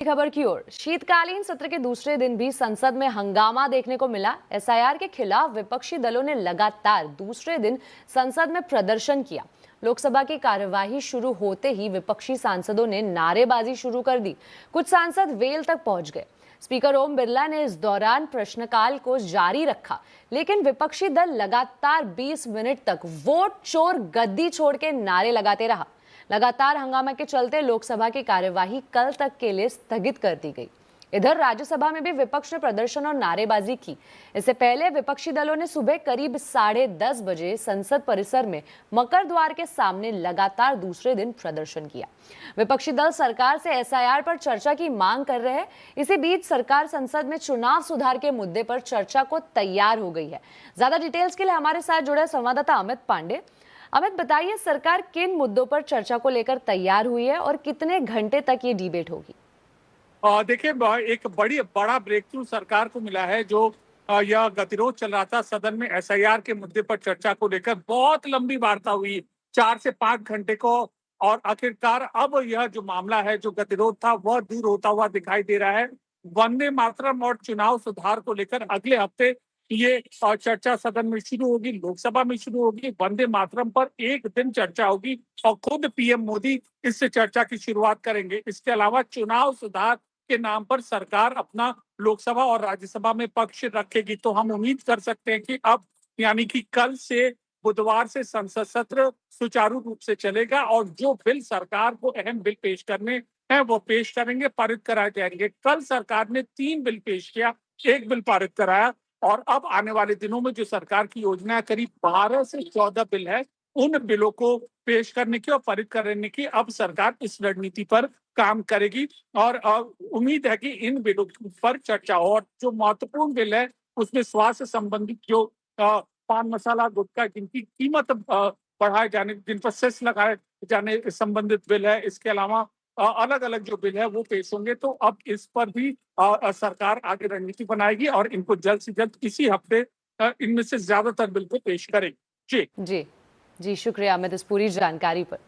खबर की ओर। शीतकालीन सत्र के दूसरे दिन भी संसद में हंगामा देखने को मिला। एसआईआर के खिलाफ विपक्षी दलों ने लगातार दूसरे दिन संसद में प्रदर्शन किया। लोकसभा की कार्यवाही शुरू होते ही विपक्षी सांसदों ने नारेबाजी शुरू कर दी। कुछ सांसद वेल तक पहुंच गए। स्पीकर ओम बिरला ने इस दौरान प्रश्नकाल को जारी रखा, लेकिन विपक्षी दल लगातार 20 मिनट तक वोट चोर गद्दी छोड़ के नारे लगाते रहा। लगातार हंगामा के चलते लोकसभा की कार्यवाही कल तक के लिए स्थगित कर दी गई। इधर राज्यसभा में भी विपक्ष ने प्रदर्शन और नारेबाजी की। इससे पहले विपक्षी दलों ने सुबह करीब 10:30 बजे संसद परिसर में मकर द्वार के सामने लगातार दूसरे दिन प्रदर्शन किया। विपक्षी दल सरकार से एसआईआर पर चर्चा की मांग कर रहे हैं। इसी बीच सरकार संसद में चुनाव सुधार के मुद्दे पर चर्चा को तैयार हो गई है। ज्यादा डिटेल्स के लिए हमारे साथ जुड़े संवाददाता अमित पांडे। अमित, बताइए, सरकार किन मुद्दों पर चर्चा को लेकर तैयार हुई है और कितने घंटे तक ये डिबेट होगी? देखिए, एक बड़ा ब्रेक थ्रू सरकार को मिला है। जो यह गतिरोध चल रहा था सदन में एसआईआर के मुद्दे पर चर्चा को लेकर, बहुत लंबी वार्ता हुई 4 से 5 घंटे को, और आखिरकार अब यह जो मामला है, जो गतिरोध था, वह दूर होता हुआ दिखाई दे रहा है। वंदे मातरम और चुनाव सुधार को लेकर अगले हफ्ते ये चर्चा सदन में शुरू होगी, लोकसभा में शुरू होगी। वंदे मातरम पर एक दिन चर्चा होगी और खुद पीएम मोदी इस चर्चा की शुरुआत करेंगे। इसके अलावा चुनाव सुधार के नाम पर सरकार अपना लोकसभा और राज्यसभा में पक्ष रखेगी। तो हम उम्मीद कर सकते हैं कि अब, यानी कि कल से बुधवार से संसद सत्र सुचारू रूप से चलेगा और जो बिल सरकार को अहम बिल पेश करने हैं वो पेश करेंगे, पारित कराए जाएंगे। कल सरकार ने 3 बिल पेश किया, 1 बिल पारित कराया, और अब आने वाले दिनों में जो सरकार की योजना है, करीब 12 से 14 बिल है, उन बिलों को पेश करने की और पारित करने की अब सरकार इस रणनीति पर काम करेगी। और उम्मीद है कि इन बिलों पर चर्चा हो। और जो महत्वपूर्ण बिल है उसमें स्वास्थ्य संबंधित जो पान मसाला गुटखा जिनकी कीमत बढ़ाए जाने, जिन पर सेस लगाए जाने संबंधित बिल है, इसके अलावा अलग अलग जो बिल है वो पेश होंगे। तो अब इस पर भी सरकार आगे रणनीति बनाएगी और इनको जल्द से जल्द इसी हफ्ते इनमें से ज्यादातर बिल को पेश करेगी। जी जी, शुक्रिया अमित इस पूरी जानकारी पर।